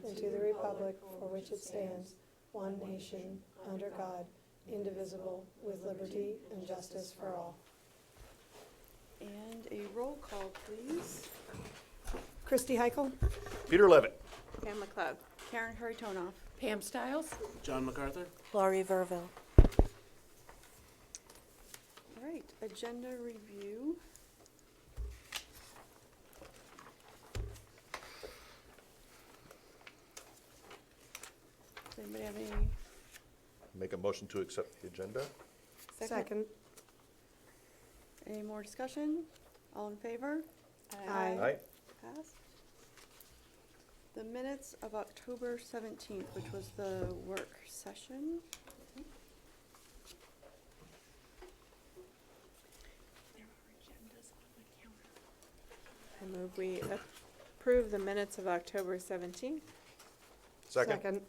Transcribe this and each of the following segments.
and to the republic for which it stands, one nation, under God, indivisible, with liberty and justice for all. And a roll call, please. Christy Heichel? Peter Levitt. Pam McLeod. Karen Harry-Tonoff. Pam Stiles. John MacArthur. Laurie Verville. All right, agenda review. Does anybody have any? Make a motion to accept the agenda. Second. Any more discussion? All in favor? Aye. Aye. Passed. The minutes of October 17th, which was the work session. I move we approve the minutes of October 17th. Second.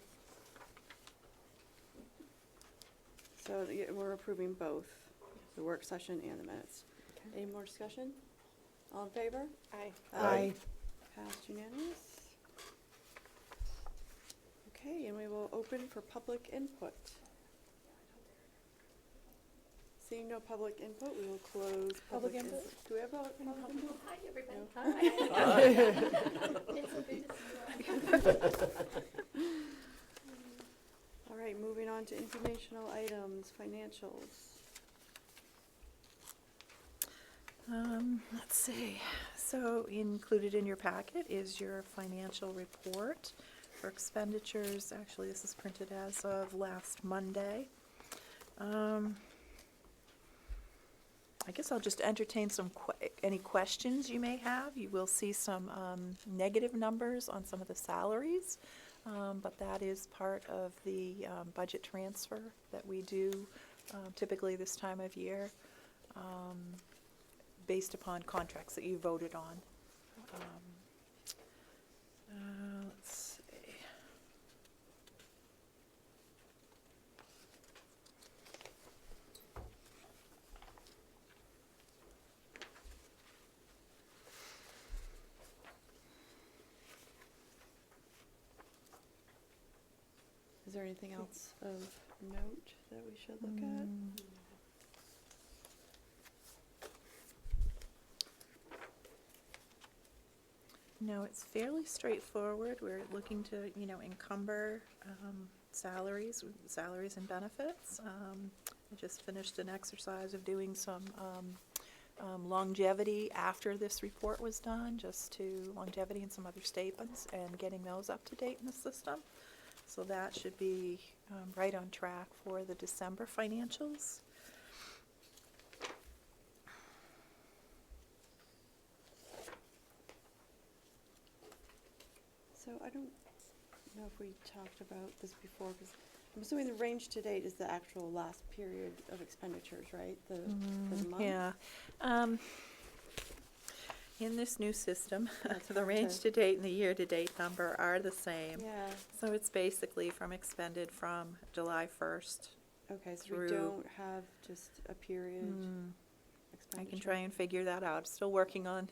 So we're approving both, the work session and the minutes. Any more discussion? All in favor? Aye. Aye. Passed unanimous. Okay, and we will open for public input. Seeing no public input, we will close public input. Do we have a public input? Hi, everybody. No. It's so good to see you. All right, moving on to informational items, financials. Let's see. So included in your packet is your financial report for expenditures. Actually, this is printed as of last Monday. I guess I'll just entertain any questions you may have. You will see some negative numbers on some of the salaries, but that is part of the budget transfer that we do typically this time of year, based upon contracts that you voted on. Let's see. Is there anything else of note that we should look at? No, it's fairly straightforward. We're looking to, encumber salaries and benefits. I just finished an exercise of doing some longevity after this report was done, longevity and some other statements, and getting those up to date in the system. So that should be right on track for the December financials. So I don't know if we talked about this before, because I'm assuming the range to date is the actual last period of expenditures, right? For the month? Yeah. In this new system, That's the hard range to- to date and the year to date number are the same. Yeah, So it's basically from expended from July 1st. okay, so we Through- don't have just a period I expenditure? can try and figure that out. Still working on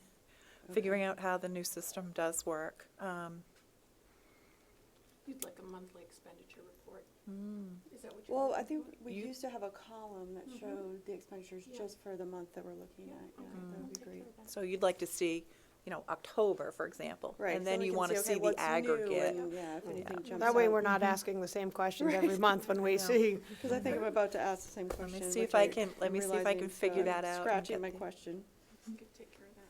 figuring out how the new system does work. You'd like a monthly expenditure report. Is that what you're Well, I looking think for? we You- used to have a column that showed the expenditures Yeah. just for the month that we're looking Yeah, at. Yeah, okay, that I'll would be take great. care of that. So you'd like to see, October, for example. Right, And so then we you can want to okay, see the what's new aggregate. and, yeah, if anything jumps out. That way we're not asking the same questions every month when we know. see. Because I think I'm about to ask the same Let question. me see which if I can I'm realizing, figure so I'm that out and Scratching get my the- question. You could take care of that.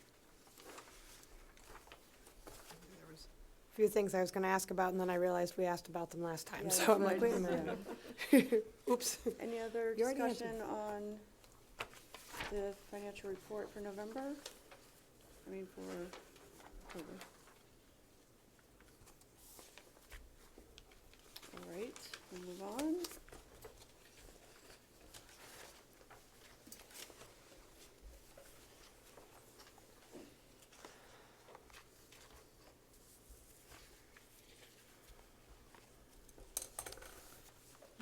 A few things I was going to ask about, and then I realized we asked about them last time, Yeah, so that's I'm like, right. wait a minute. Oops. Any other You already answered. discussion on the financial report for November? I mean, for October. All right, we'll move on.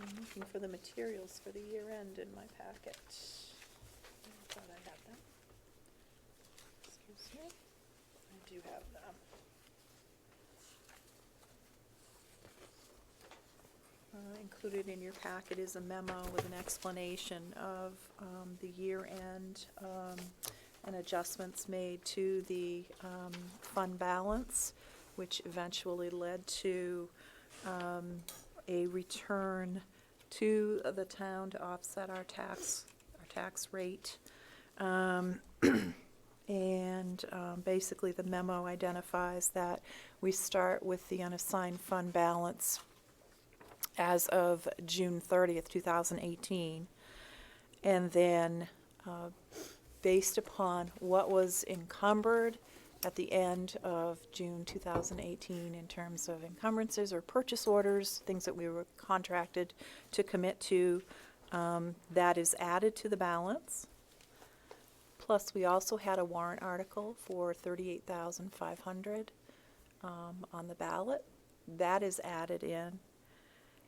I'm looking for the materials for the year end in my packet. I thought I had them. Excuse me. I do have them. Included in your packet is a memo with an explanation of the year-end and adjustments made to the fund balance, which eventually led to a return to the town to offset our tax rate. And basically, the memo identifies that we start with the unassigned fund balance as of June 30th, 2018, and then based upon what was encumbered at the end of June 2018 in terms of encumbrances or purchase orders, things that we were contracted to commit to, that is added to the balance. Plus, we also had a warrant article for $38,500 on the ballot. That is added in.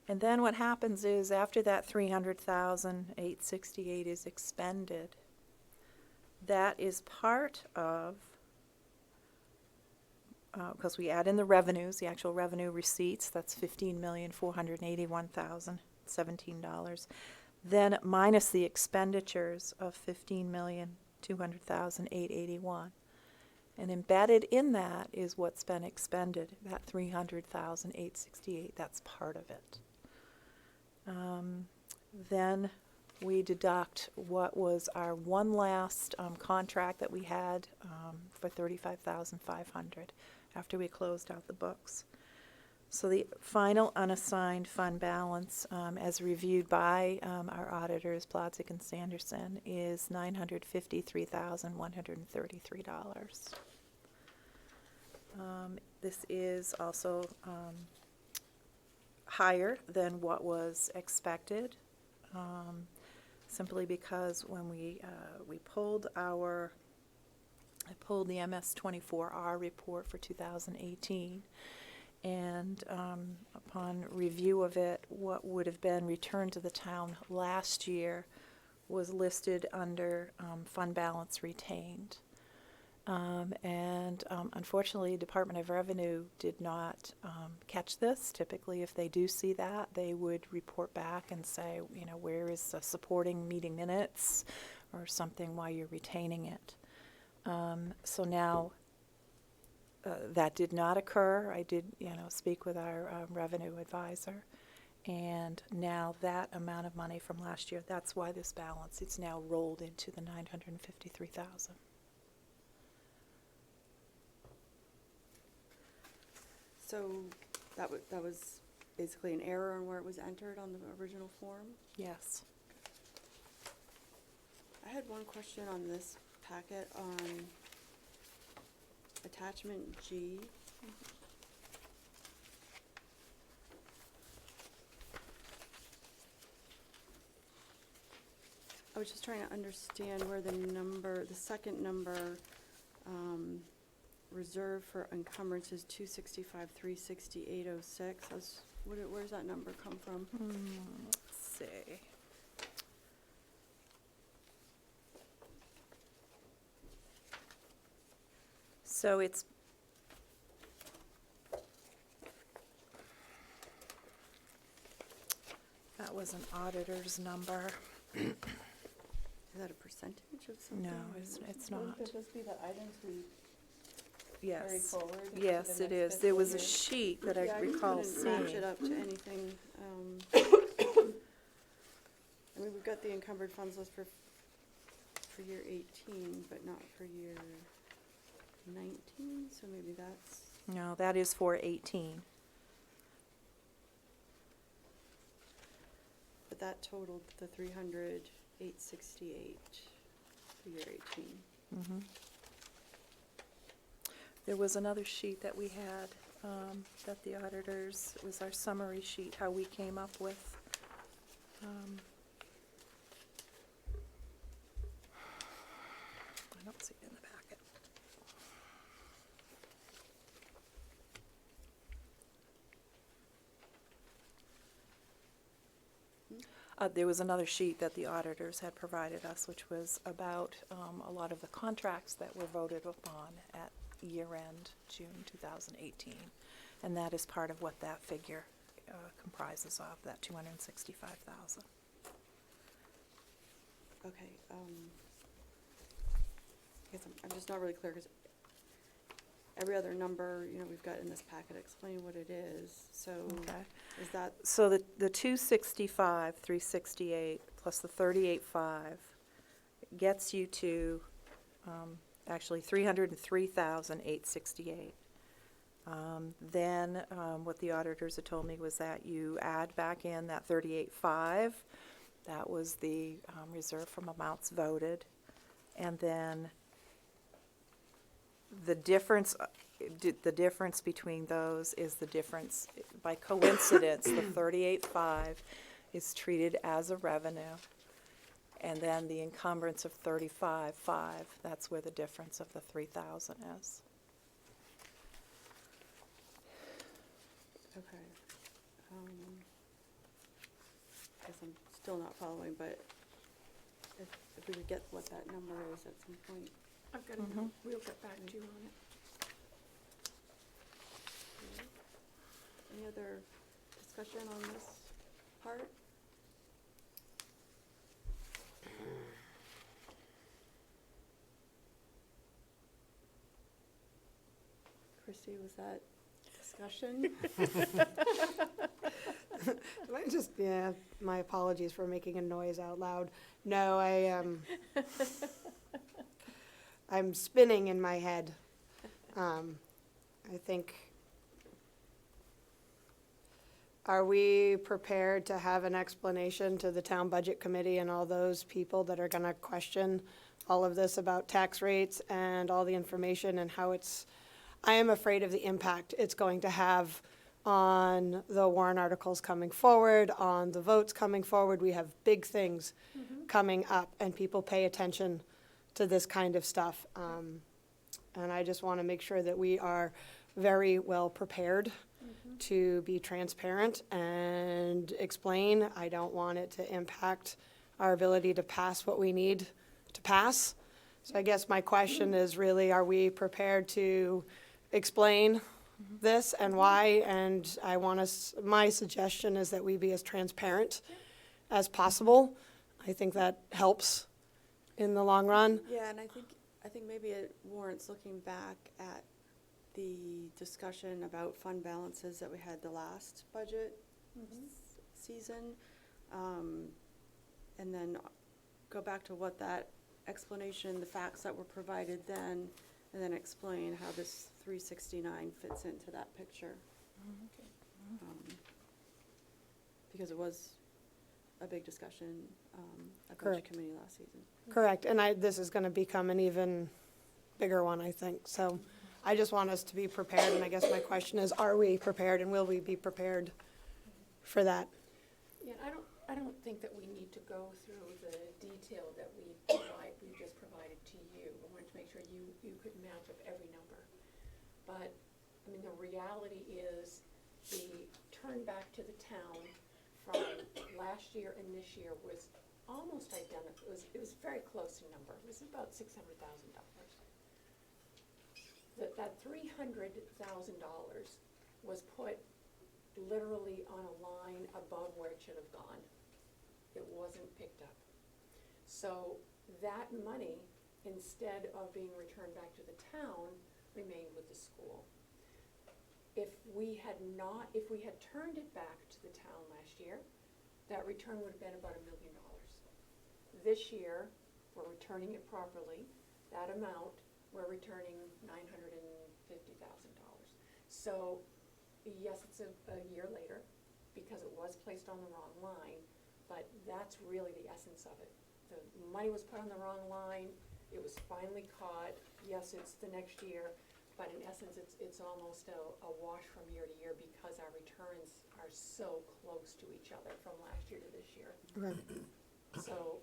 And then what happens is, after that $300,868 is expended, that is part of, because we add in the revenues, the actual revenue receipts, that's $15,481,017. Then minus the expenditures of $15,200,881. And embedded in that is what's been expended, that $300,868. That's part of it. Then we deduct what was our one last contract that we had for $35,500 after we closed out the books. So the final unassigned fund balance, as reviewed by our auditors, Plotzik and Sanderson, is $953,133. This is also higher than what was expected, simply because when we pulled I pulled the MS-24R report for 2018, and upon review of it, what would have been returned to the town last year was listed under fund balance retained. Unfortunately, Department of Revenue did not catch this. Typically, if they do see that, they would report back and say, you know, where is the supporting meeting minutes or something while you're retaining it. So now that did not occur. I did, speak with our revenue advisor, and now that amount of money from last year, that's why this balance, it's now rolled into the $953,000. So that was basically an error on where it was entered on the original form? Yes. I had one question on this packet on attachment G. I was just trying to understand where the second number, reserve for encumbrances 265,368.06. Where's that number come from? Let's see. So it's that was an auditor's number. Is that a percentage of something? No, it's not. Wouldn't it just be the items we carried Yes. forward into Yes, the it next is. There fiscal was a year? sheet that Yeah, I recall couldn't match seeing. it up to anything. I mean, we've got the encumbered funds list for year 18, but not for year 19, so maybe that's, No, that is for 18. but that totaled the 300,868 for year 18. Mm-hmm. There was another sheet that we had, that the auditors, it was our summary sheet, how we came up with. I don't see it in the packet. There was another sheet that the auditors had provided us, which was about a lot of the contracts that were voted upon at year-end, June 2018. And that is part of what that figure comprises of, that 265,000. Okay, I guess I'm just not really clear, because every other number, we've got in this packet explaining what it is, so Okay. is that, So the 265, 368, plus the 38.5 gets you to, actually 303,868. Then, what the auditors had told me was that you add back in that 38.5, that was the reserve from amounts voted, and then the difference between those is the difference, by coincidence, the 38.5 is treated as a revenue, and then the encumbrance of 35.5, that's where the difference of the 3,000 is. okay. I guess I'm still not following, but if we could get what that number is at some point. I've got a note, we'll get back to you on it. Any other discussion on this part? Christy, was that discussion? My apologies for making a noise out loud. No, I'm spinning in my head. I think, are we prepared to have an explanation to the town budget committee and all those people that are gonna question all of this about tax rates and all the information and how I am afraid of the impact it's going to have on the warrant articles coming forward, on the votes coming forward. We have big things coming up, and people pay attention to this kind of stuff. And I just want to make sure that we are very well prepared to be transparent and explain. I don't want it to impact our ability to pass what we need to pass. So I guess my question is really, are we prepared to explain this and why? And my suggestion is that we be as transparent as possible. I think that helps in the long run. Yeah, and I think maybe it warrants looking back at the discussion about fund balances that we had the last budget season, and then go back to what that explanation, the facts that were provided then, and then explain how this 369 fits into that picture. Because it was a big discussion at budget Correct. committee last season. Correct, and this is gonna become an even bigger one, I think. So I just want us to be prepared, and I guess my question is, are we prepared, and will we be prepared for that? Yeah, I don't think that we need to go through the detail that we just provided to you. I wanted to make sure you could match up every number. But, I mean, the reality is the turn back to the town from last year and this year was almost identical. It was very close in number. It was about $600,000. That $300,000 was put literally on a line above where it should have gone. It wasn't picked up. So that money, instead of being returned back to the town, remained with the school. If we had turned it back to the town last year, that return would have been about $1 million. This year, we're returning it properly. That amount, we're returning $950,000. So, yes, it's a year later, because it was placed on the wrong line, but that's really the essence of it. The money was put on the wrong line, it was finally caught. Yes, it's the next year, but in essence, it's almost a wash from year to year because our returns are so close to each other from last year to this year. Okay. So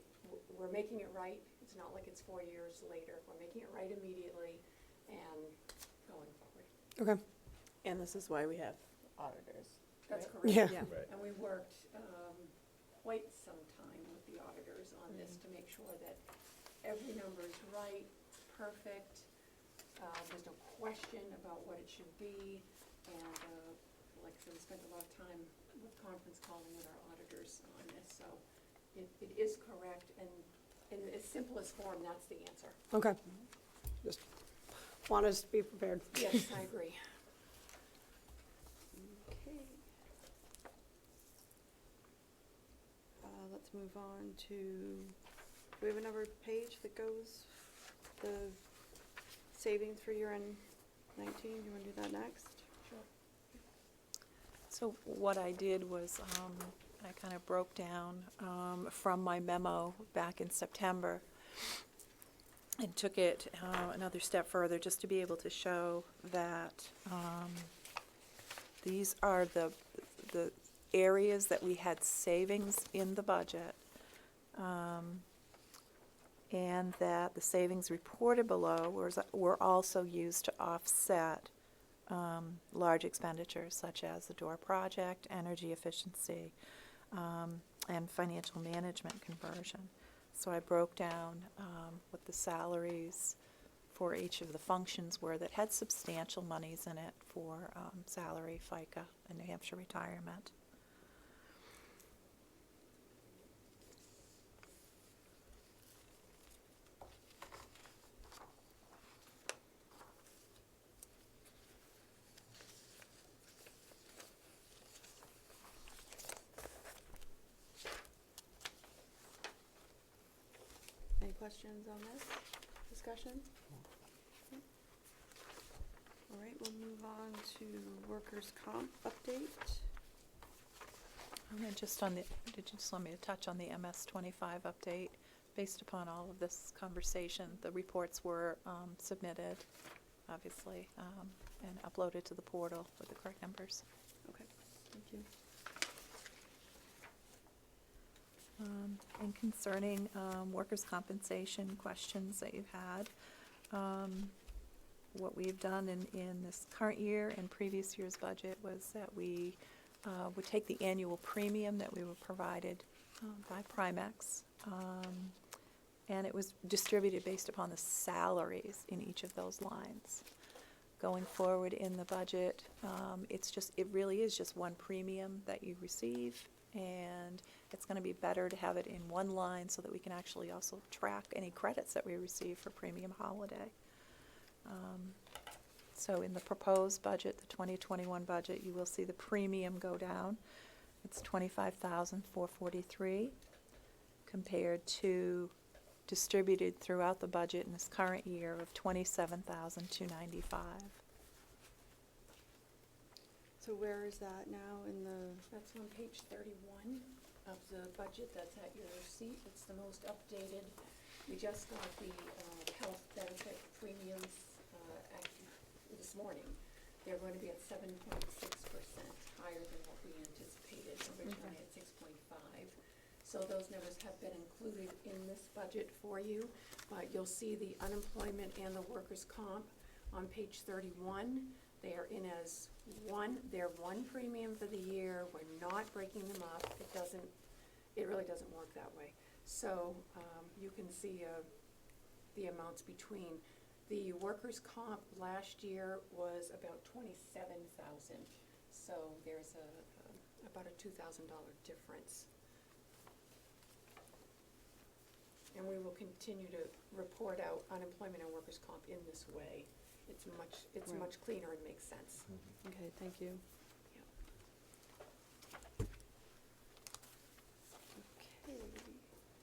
we're making it right. It's not like it's 4 years later. We're making it right immediately and going forward. Okay. And this is why we have auditors. That's right? correct. Yeah. Right. And we worked quite some time with the auditors on this to make sure that every number is right, perfect. There's no question about what it should be, and like I said, we spent a lot of time with conference calling with our auditors on this, so it is correct, and in its simplest form, that's the answer. Okay. Just want us to be prepared. Yes, I agree. Okay. Let's move on to, do we have another page that goes, the savings for year-end 19? You want to do that next? Sure. So what I did was, I kind of broke down from my memo back in September and took it another step further just to be able to show that these are the areas that we had savings in the budget, and that the savings reported below were also used to offset large expenditures such as the door project, energy efficiency, and financial management conversion. So I broke down what the salaries for each of the functions were that had substantial monies in it for salary, FICA, and New Hampshire retirement. Any questions on this discussion? Okay. All right, we'll move on to workers' comp update. And then just on the, did you just want me to touch on the MS 25 update? Based upon all of this conversation, the reports were submitted, obviously, and uploaded to the portal with the correct numbers. Okay, thank you. And concerning workers' compensation questions that you've had, what we've done in this current year and previous year's budget was that we would take the annual premium that we were provided by Primex, and it was distributed based upon the salaries in each of those lines. Going forward in the budget, it really is just one premium that you receive, and it's going to be better to have it in one line so that we can actually also track any credits that we receive for premium holiday. So in the proposed budget, the 2021 budget, you will see the premium go down. It's $25,443 compared to distributed throughout the budget in this current year of $27,295. So where is that now in the, That's on page 31 of the budget, that's at your seat, it's the most updated. We just got the health benefit premiums this morning. They're going to be at 7.6%, higher than what we anticipated, originally at 6.5. So those numbers have been included in this budget for you, but you'll see the unemployment and the workers' comp on page 31. They are in as one, they're one premium for the year. We're not breaking them up. It really doesn't work that way. So you can see the amounts between. The workers' comp last year was about $27,000. So there's about a $2,000 difference. And we will continue to report out unemployment and workers' comp in this way. It's Right. much cleaner and makes sense. okay, thank you. Okay,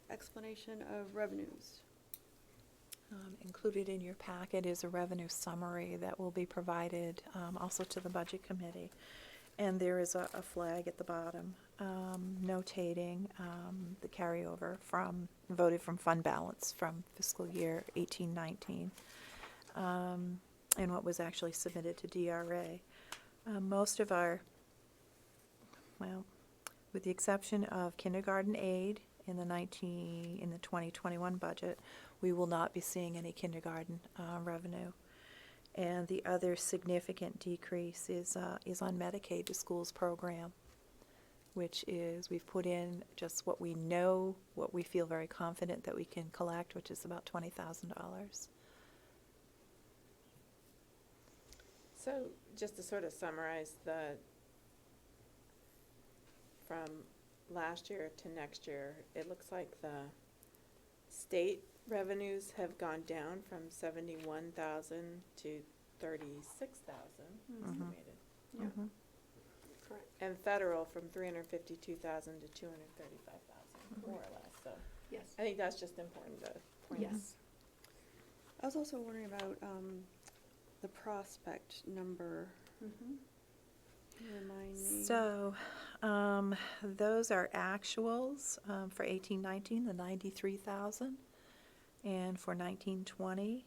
explanation of revenues. Included in your packet is a revenue summary that will be provided also to the Budget Committee. And there is a flag at the bottom notating the carryover voted from fund balance from fiscal year 18-19 and what was actually submitted to DRA. Most of our, well, with the exception of kindergarten aid in the 2021 budget, we will not be seeing any kindergarten revenue. And the other significant decrease is on Medicaid to Schools program, which is we've put in just what we know, what we feel very confident that we can collect, which is about $20,000. So just to sort of summarize, the from last year to next year, it looks like the state revenues have gone down from 71,000 to 36,000 estimated. Yeah. Mhm. Correct. And federal from 352,000 to 235,000, more or less, so Yes. I think that's just important to point out. Yes. I was also wondering about, the prospect number. Can you remind me? So, those are actuals, for 18-19, the 93,000. And for 19-20,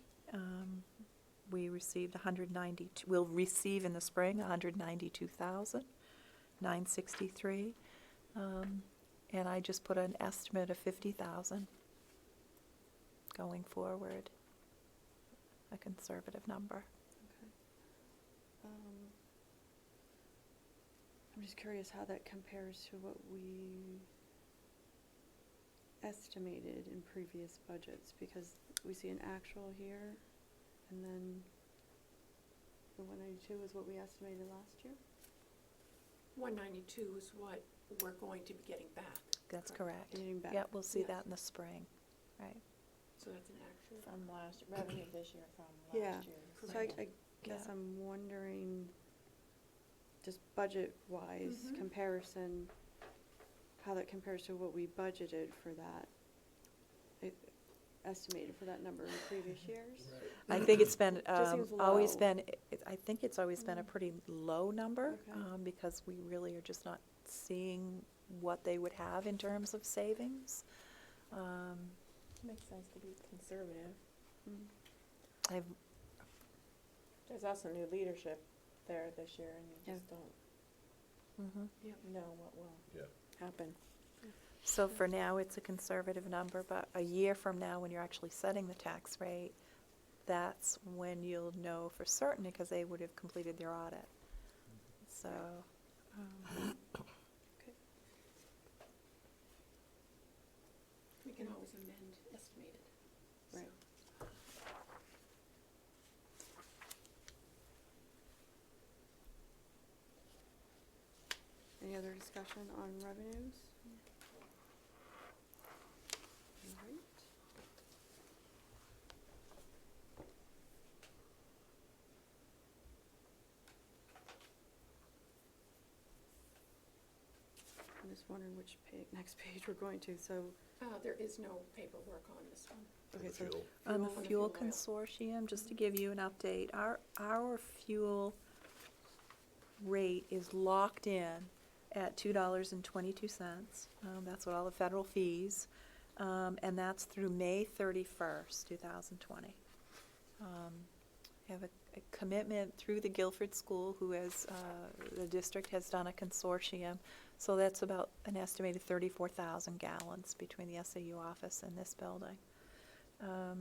we received 192, we'll receive in the spring 192,963. And I just put an estimate of 50,000 going forward, a conservative number. Okay. I'm just curious how that compares to what we estimated in previous budgets, because we see an actual here, and then the 192 is what we estimated last year? 192 is what we're going to be getting back. That's correct. Getting back. Yeah, we'll see Yes. that in the spring, right? So that's an actual. From last, revenue this year from Yeah. last year. So I guess Yeah. I'm wondering, just budget-wise Mhm. comparison, how that compares to what we budgeted for that, estimated for that number in previous years? I think it's been, Just seems always low. been, I think it's always been a Mm. pretty low number, Okay. because we really are just not seeing what they would have in terms of savings. Makes sense to be conservative. Mm. I've, There's also new leadership there this year, and you Yeah. just don't know what will Yeah. happen. so for now, it's a conservative number, but a year from now, when you're actually setting the tax rate, that's when you'll know for certain, because they would have completed their audit. So, Okay. We can always amend estimated. So- Right. Any other discussion on revenues? All right. I'm just wondering which next page we're going to, so, There is no paperwork on this one. okay, The so, fuel. on the Fuel and the fuel fuel oil. consortium, just to give you an update, our fuel rate is locked in at $2.22. That's what all the federal fees, and that's through May 31st, 2020. We have a commitment through the Guilford School, who has, the district has done a consortium, so that's about an estimated 34,000 gallons between the SAU office and this building. I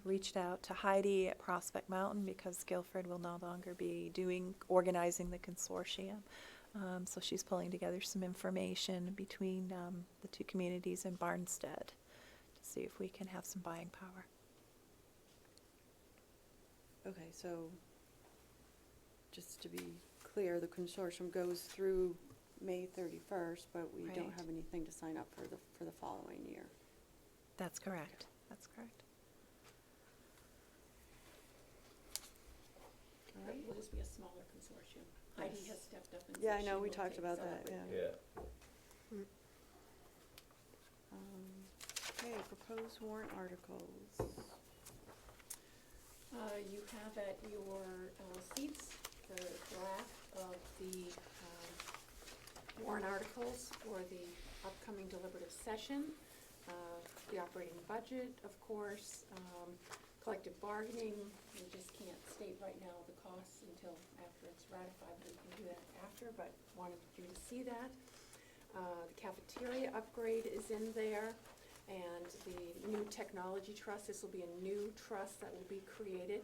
reached out to Heidi at Prospect Mountain, because Guilford will no longer be organizing the consortium. So she's pulling together some information between the two communities in Barnstead to see if we can have some buying power. okay, so, just to be clear, the consortium goes through May 31st, but we don't Right. have anything to sign up for the following year. That's correct. That's correct. All But right? it will just be a smaller consortium. Heidi Yes. has stepped up and said Yeah, I she know, we will talked take about some that, of it. yeah. Yeah. Okay, proposed warrant articles. You have at your seats the draft of the warrant articles for the upcoming deliberative session. The operating budget, of course, collective bargaining. We just can't state right now the costs until after it's ratified, but we can do that after, but wanted you to see that. The cafeteria upgrade is in there, and the new technology trust. This will be a new trust that will be created.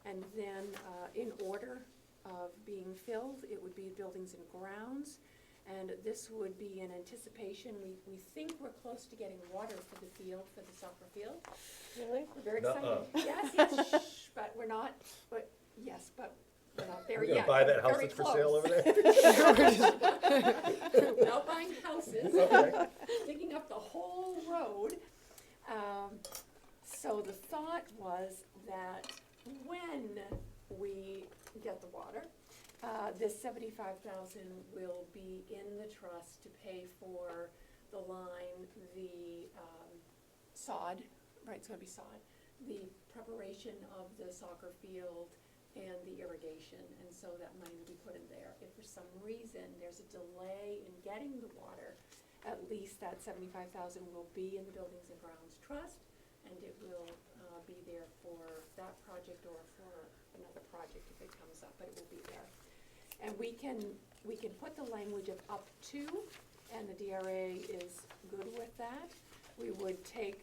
And then, in order of being filled, it would be buildings and grounds. And this would be in anticipation, we think we're close to getting water for the field, for the soccer field. Really? We're very Nuh-uh. excited. Yes, yes, shh, but we're not, but, yes, but We're not there We're yet. gonna buy but that house very that's for sale close. over there? Not buying houses, Okay. digging up the whole road. So the thought was that when we get the water, this 75,000 will be in the trust to pay for the line, the sod, right, it's gonna be sod, the preparation of the soccer field and the irrigation, and so that money will be put in there. If for some reason there's a delay in getting the water, at least that 75,000 will be in the Buildings and Grounds Trust, and it will be there for that project or for another project if it comes up, but it will be there. And we can put the language of up to, and the DRA is good with that. We would take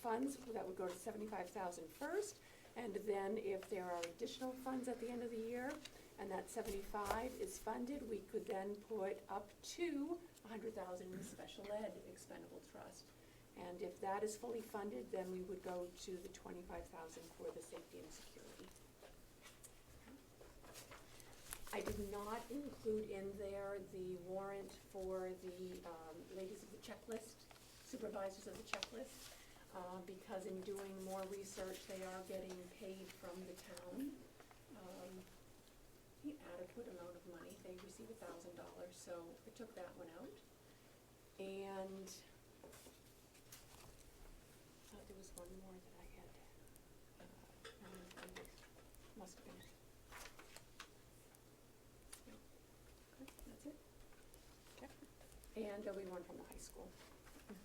funds that would go to 75,000 first, and then if there are additional funds at the end of the year, and that 75 is funded, we could then put up to 100,000 in the special ed expendable trust. And if that is fully funded, then we would go to the 25,000 for the safety and security. I did not include in there the warrant for the ladies of the checklist, supervisors of the checklist, because in doing more research, they are getting paid from the town. The adequate amount of money, they receive $1,000, so I took that one out. And there was one more that I had, must have been it. Okay, that's it. And there'll be one from the high school,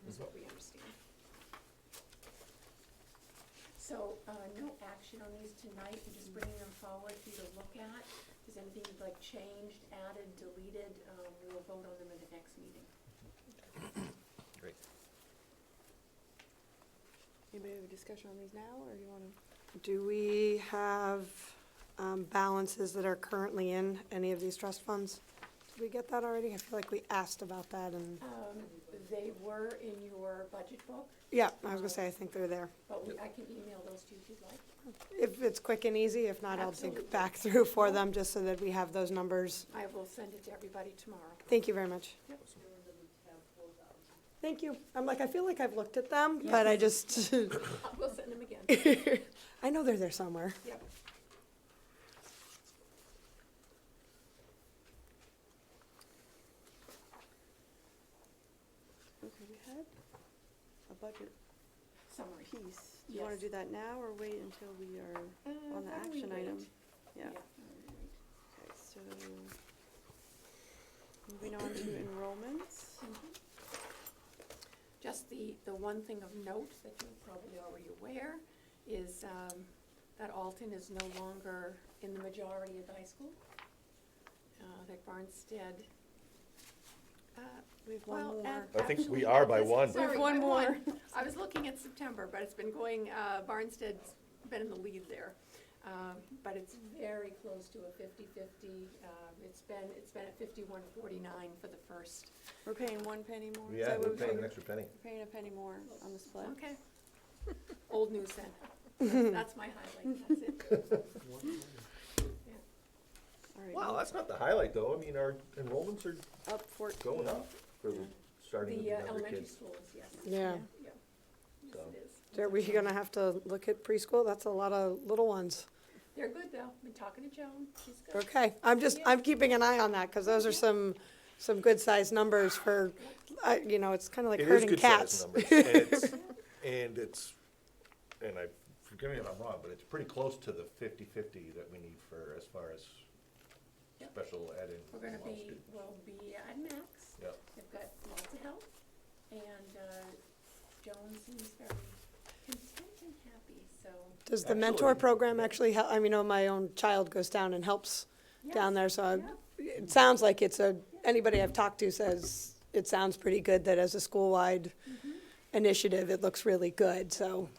is what we understand. So, no action on these tonight, we're just bringing them forward for you to look at. If there's anything like changed, added, deleted, we will vote on them in the next meeting. Great. Anybody have a discussion on these now, or you wanna? Do we have balances that are currently in any of these trust funds? Did we get that already? I feel like we asked about that and, They were in your budget book, yeah, I was gonna say, I think they're there. but I can email those to you if you'd like. If it's quick and easy, if not, I'll Absolutely. dig back through for them, just so that we have those numbers. I will send it to everybody tomorrow. Thank you very much. Yep. Thank you. I'm like, I feel like I've looked at them, but I just, We'll send them again. I know they're there somewhere. Yep. Okay, we had a budget Summary. piece. Do you wanna Yes. do that now, or wait until we are on the Why don't we action item? wait? Yeah, okay, so, moving on to enrollments. Just the one thing of note that you're probably already aware is that Alton is no longer in the majority of the high school. That Barnstead, We have one well, more. I think we actually, are by this- one. Sorry, One by more. I was looking at September, but it's been going, Barnstead's been in the lead there. But it's very close to a 50-50. It's been at 51-49 for the first. We're paying 1 penny more? Is Yeah, that what we're we paying an figured? extra penny. We're paying a penny more on the split. Okay. Old news then. That's my highlight, that's it. All right. Wow, that's not the highlight, though. I mean, our enrollments are Up 14. going up for the starting of The the younger elementary kids. schools, yes. Yeah. Yeah. Yes, So. it is. Are we gonna have to look at preschool? That's a lot of little ones. They're good though. Been talking to Joan. She's good. Okay, I'm keeping an eye on that, because those are some good-sized numbers for, you know, it's kind of like It is herding good cats. sized numbers, and forgive me if I'm wrong, but it's pretty close to the 50-50 that we need for, as far as Yep. special ed and We're gonna small be, students. we'll be at max. Yep. They've got lots of help. And Joan seems very content and happy, so. Does the mentor Actually, program actually help? I mean, my own child goes down and helps down there, so Yeah. it sounds like anybody I've talked to says it sounds pretty good, that as a school-wide initiative, it looks really good, so.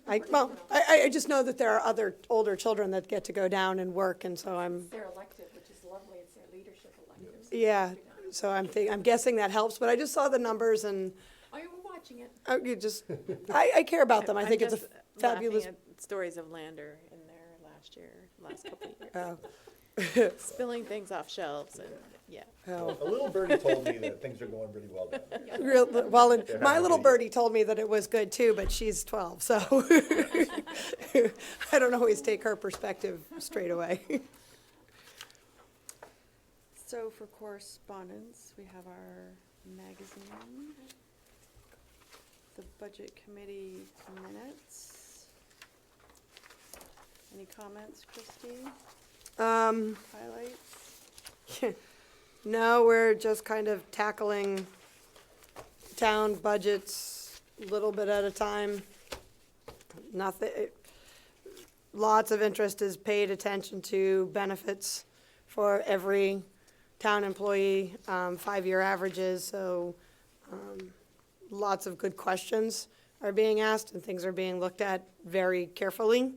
I just know that there are other older children that get to go down and work, and so They're elected, which is lovely. It's their leadership electives. yeah, so I'm guessing that helps, but I just saw the numbers and, Oh, you were watching it. you just, I care about them. I I'm think it's a just fabulous, laughing at stories of Lander in there last year. last couple of years. Oh, Spilling things off shelves and, yeah. oh. A little birdie told me that things are going pretty well down there. Well, and Yeah, my little maybe. birdie told me that it was good too, but she's 12, so I don't always take her perspective straight away. So for correspondence, we have our magazine, the budget committee minutes. Any comments, Christie? Highlights? No, we're just kind of tackling town budgets a little bit at a time. Nothing, lots of interest is paid attention to benefits for every town employee, 5-year averages, so lots of good questions are being asked and things are being looked at very carefully.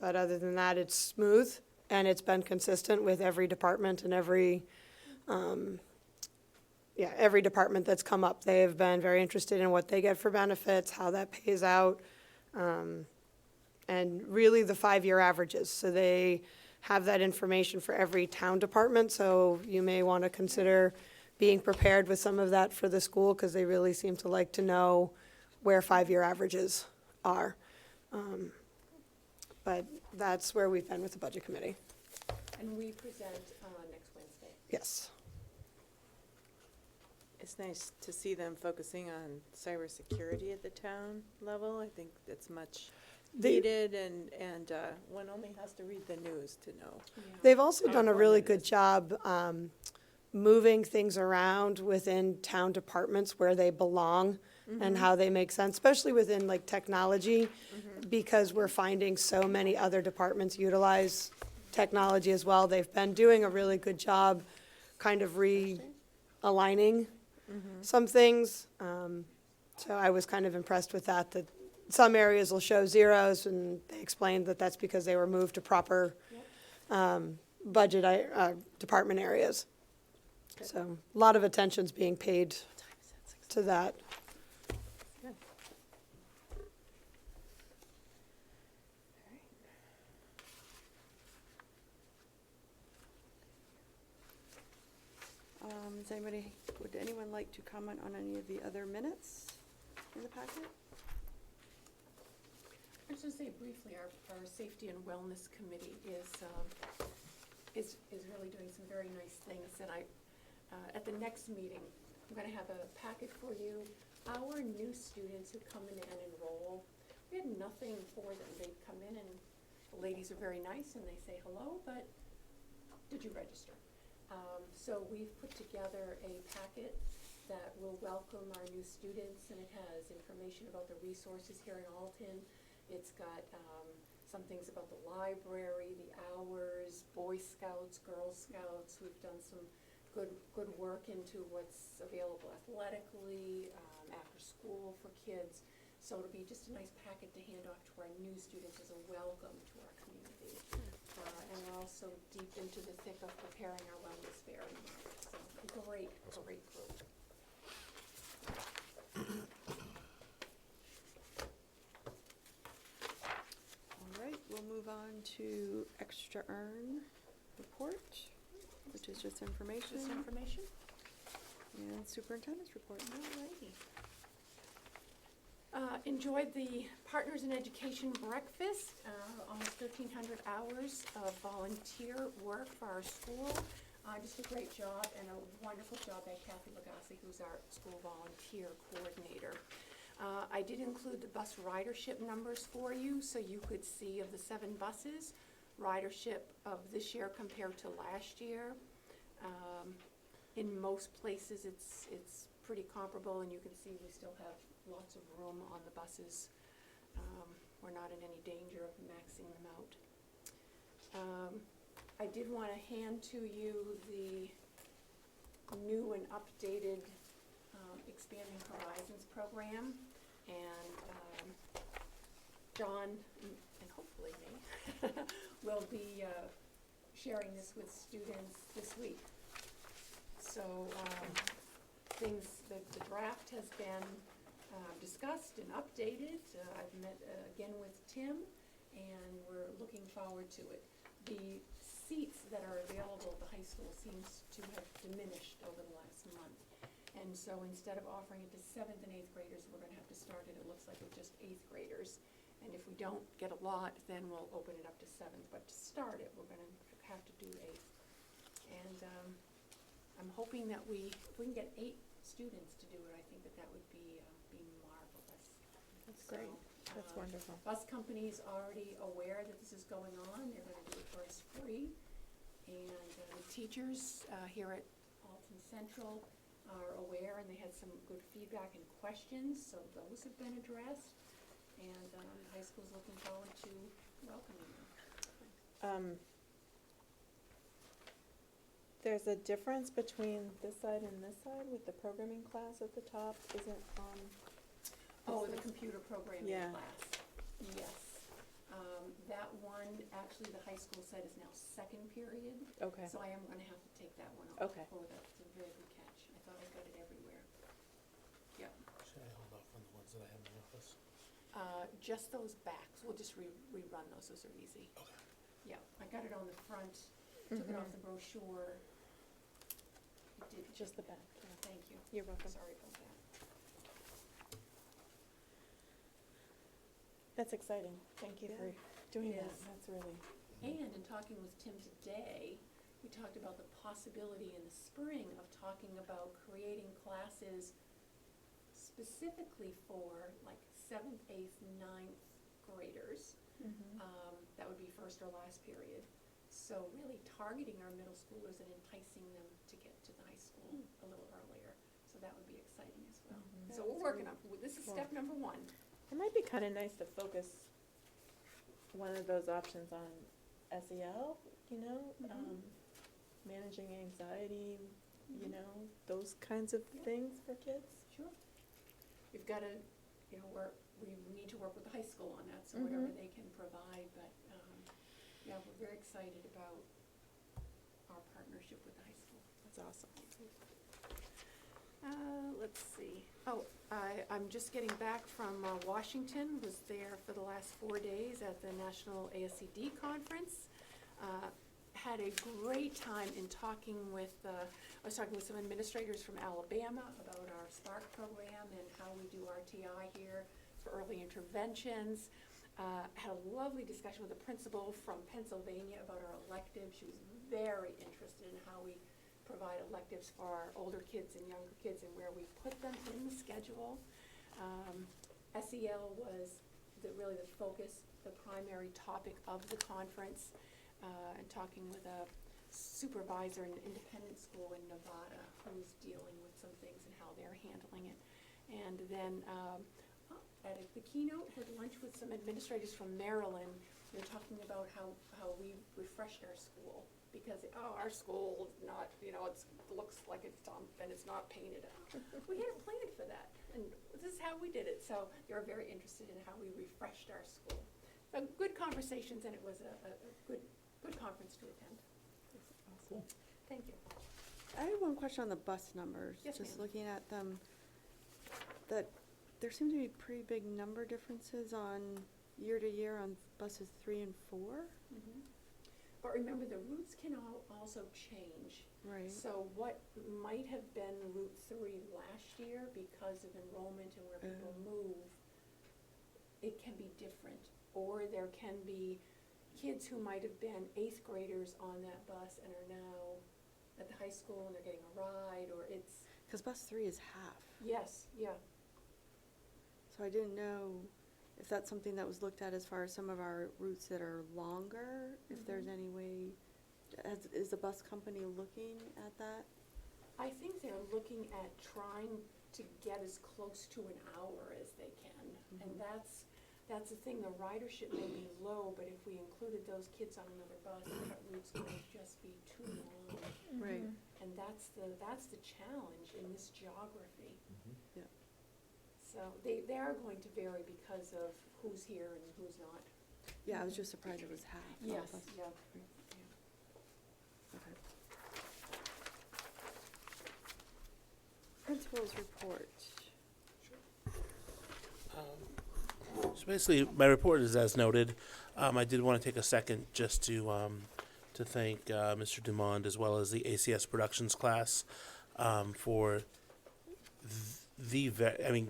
But other than that, it's smooth and it's been consistent with every department and every department that's come up. They have been very interested in what they get for benefits, how that pays out, and really the 5-year averages. So they have that information for every town department, so you may want to consider being prepared with some of that for the school, because they really seem to like to know where 5-year averages are. But that's where we've been with the budget committee. And we present next Wednesday. Yes. It's nice to see them focusing on cybersecurity at the town level. I think it's much They- needed, and one only has to read the news to know. They've also How done a important really it good is. job moving things around within town departments where they belong and how they make sense, especially within like technology, because we're finding so many other departments utilize technology as well. They've been doing a really good job kind of realigning some things. So I was kind of impressed with that some areas will show zeros, and they explained that that's because they were moved to proper budget department areas. So a lot of attention's being paid to that. Good. Would anyone like to comment on any of the other minutes in the packet? I was just say briefly, our Safety and Wellness Committee is really doing some very nice things, and at the next meeting, I'm gonna have a packet for you. Our new students who come in and enroll, we had nothing for them. They come in and the ladies are very nice and they say hello, but did you register? So we've put together a packet that will welcome our new students, and it has information about the resources here in Alton. It's got some things about the library, the hours, Boy Scouts, Girl Scouts. We've done some good work into what's available athletically, after school for kids. So it'll be just a nice packet to hand off to our new students as a welcome to our community. And we're also deep into the thick of preparing our wellness fair in March. So a great group. All right, we'll move on to extra earn report, which is just information, Just information? and superintendent's report. Alrighty. Enjoyed the Partners in Education breakfast, almost 1,300 hours of volunteer work for our school. Just a great job and a wonderful job by Kathy Lagasse, who's our school volunteer coordinator. I did include the bus ridership numbers for you, so you could see of the 7 buses, ridership of this year compared to last year. In most places, it's pretty comparable, and you can see we still have lots of room on the buses. We're not in any danger of maxing them out. I did want to hand to you the new and updated Expanding Horizons program, and John, and hopefully me, will be sharing this with students this week. So the draft has been discussed and updated. I've met again with Tim, and we're looking forward to it. The seats that are available at the high school seems to have diminished over the last month. And so instead of offering it to 7th and 8th graders, we're gonna have to start it looks like, with just 8th graders. And if we don't get a lot, then we'll open it up to 7th, but to start it, we're gonna have to do 8th. And, I'm hoping that if we can get 8 students to do it, I think that would be marvelous. That's great. So, That's wonderful. Bus companies already aware that this is going on, they're gonna do it for us free. And the teachers here at Alton Central are aware, and they had some good feedback and questions, so those have been addressed. And the high school's looking forward to welcoming them. There's a difference between this side and this side with the programming class at the top, isn't, Oh, this the is- computer programming Yeah. class, yes. That one, actually, the high school said is now second period. okay, So I am gonna have to take that one off. Okay. Oh, that's a very good catch. I thought I got it everywhere. Yep. Should I hold off on the ones that I have in the office? Just those backs. We'll just rerun those. Those are easy. Okay. Yeah, I got it on the front, took it off Mhm. the brochure. It did, just the back, yeah. thank you. You're welcome. Sorry about that. That's exciting. Thank you for doing that. Yes. That's really, And in talking with Tim today, we talked about the possibility in the spring of talking about creating classes specifically for like 7th, 8th, 9th graders. That would be first or last period. So really targeting our middle schoolers and enticing them to get to the high school a little earlier. So that would be exciting as well. Mhm. So we're working on, this is Cool. step number 1. it might be kinda nice to focus one of those options on SEL, you know, Mhm. managing anxiety, you know, those kinds of things for kids. Sure. We've got to, we need to work with the high school on that, so whatever Mhm. they can provide, but, yeah, we're very excited about our partnership with the high school. That's awesome. Let's see. Oh, I'm just getting back from Washington, was there for the last 4 days at the National ASCD Conference. Had a great time in talking with, I was talking with some administrators from Alabama about our SPARK program and how we do RTI here for early interventions. Had a lovely discussion with a principal from Pennsylvania about our electives. She was very interested in how we provide electives for our older kids and younger kids and where we put them in the schedule. SEL was really the focus, the primary topic of the conference, and talking with a supervisor in an independent school in Nevada who's dealing with some things and how they're handling it. And then at the keynote, had lunch with some administrators from Maryland. They're talking about how we refreshed our school because, our school is not, it looks like it's done and it's not painted. We had a plan for that, and this is how we did it. So they were very interested in how we refreshed our school. So good conversations, and it was a good conference to attend. Cool. Thank you. I have one question on the bus numbers. Yes, Just ma'am. looking at them, that there seem to be pretty big number differences on year to year on buses 3 and 4. Mhm. But remember, the routes can also change. Right. So what might have been Route 3 last year, because of enrollment and where people move, it can be different. Or there can be kids who might have been 8th graders on that bus and are now at the high school and they're getting a ride, or it's, Because bus 3 is half. yes, yeah. So I didn't know if that's something that was looked at as far as some of our routes that are longer, if there's Mhm. any way, is the bus company looking at that? I think they're looking at trying to get as close to an hour as they can. And that's the thing, the ridership may be low, but if we included those kids on another bus, that route's going to just be too long. Right. And that's the challenge in this geography. Yeah. So they are going to vary because of who's here and who's not. Yeah, I was just surprised it was half. not Yes, bus- yeah. Okay. Principal's report. So basically, my report is as noted. I did want to take a second just to thank Mr. Dumond as well as the ACS Productions class for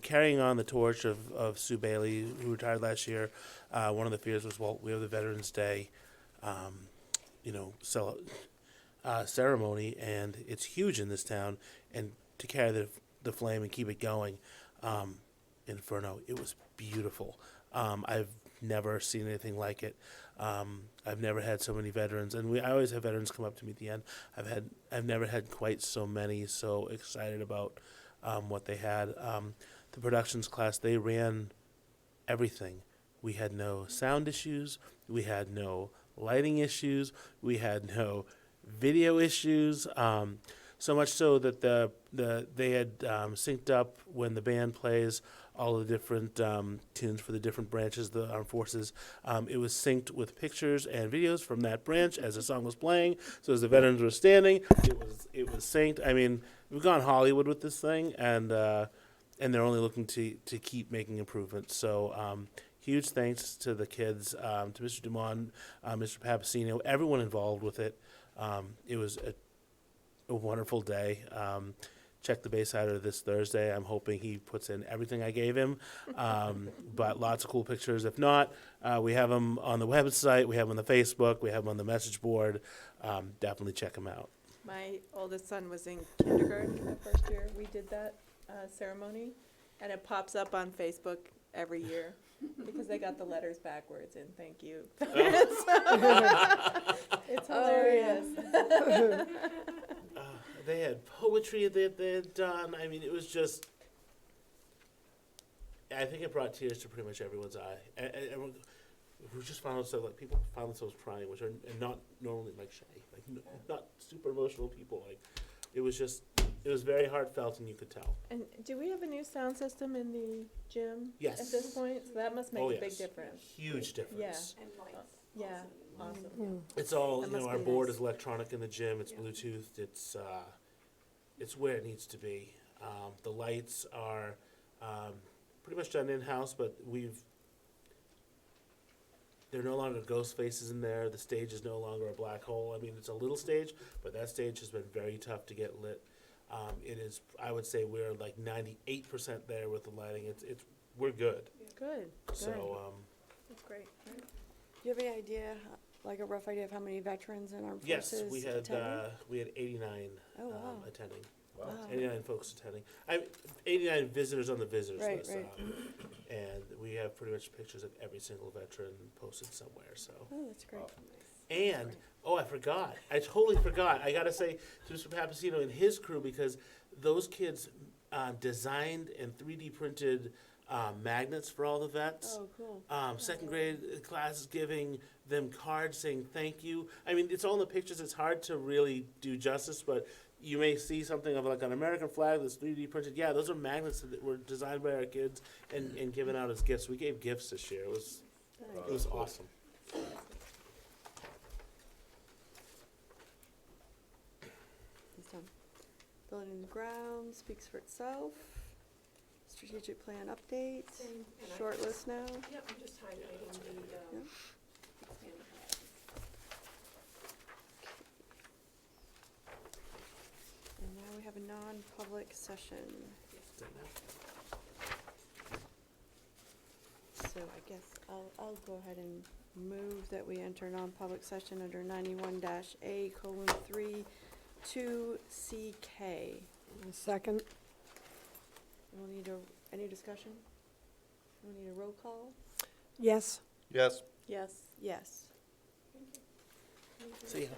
carrying on the torch of Sue Bailey, who retired last year. One of the fears was, well, we have the Veterans Day, ceremony, and it's huge in this town, and to carry the flame and keep it going, Inferno, it was beautiful. I've never seen anything like it. I've never had so many veterans, and I always have veterans come up to me at the end. I've never had quite so many so excited about what they had. The productions class, they ran everything. We had no sound issues. We had no lighting issues. We had no video issues. So much so that they had synced up when the band plays all the different tunes for the different branches of the armed forces. It was synced with pictures and videos from that branch as the song was playing. So as the veterans were standing, it was synced. I mean, we've gone Hollywood with this thing, and they're only looking to keep making improvements. So huge thanks to the kids, to Mr. Dumont, Mr. Papasino, everyone involved with it. It was a wonderful day. Check the Baysider this Thursday. I'm hoping he puts in everything I gave him. But lots of cool pictures. If not, we have them on the website. We have them on the Facebook. We have them on the message board. Definitely check them out. My oldest son was in kindergarten the first year we did that ceremony, and it pops up on Facebook every year because they got the letters backwards in thank you. It's hilarious. They had poetry that they had done. I mean, it was just, I think it brought tears to pretty much everyone's eye. And everyone, we just found ourselves, like, people found themselves crying, which are not normally like shy, like not super emotional people. Like, it was very heartfelt, and you could tell. And do we have a new sound system in the gym Yes. at this point? So that must make a big difference. Huge difference. And lights. Yeah, awesome. It's all, That you know, must our be board nice. is electronic in the gym, it's Yeah. Bluetooth, it's where it needs to be. The lights are pretty much done in-house, but they're no longer ghost faces in there. The stage is no longer a black hole. I mean, it's a little stage, but that stage has been very tough to get lit. It is, I would say we're like 98% there with the lighting. We're good. Good. So, That's great. Do you have any idea, like a rough idea of how many veterans and armed yes, forces we had 89? Oh, wow. attending. Wow. 89 folks attending. 89 visitors on the visitors Right, list. right. And we have pretty much pictures of every single veteran posted somewhere. So, Oh, that's great. and I forgot. I totally forgot. I gotta say to Mr. Papasino and his crew, because those kids designed and 3D printed magnets for all the vets. Oh, cool. Second grade class is giving them cards saying thank you. I mean, it's all in the pictures. It's hard to really do justice, but you may see something of like an American flag that's 3D printed. Yeah, those are magnets that were designed by our kids and given out as gifts. We gave gifts this year. It was awesome. He's done. Building and grounds speaks for itself. Strategic plan update. And I- Short list now. Yep, I'm just highlighting the, Yeah. And now we have a non-public session. So I guess I'll go ahead and move that we enter non-public session under 91-A:3 2CK. Second? We'll need any discussion? We'll need a roll call? Yes. Yes. Yes. Yes. See ya.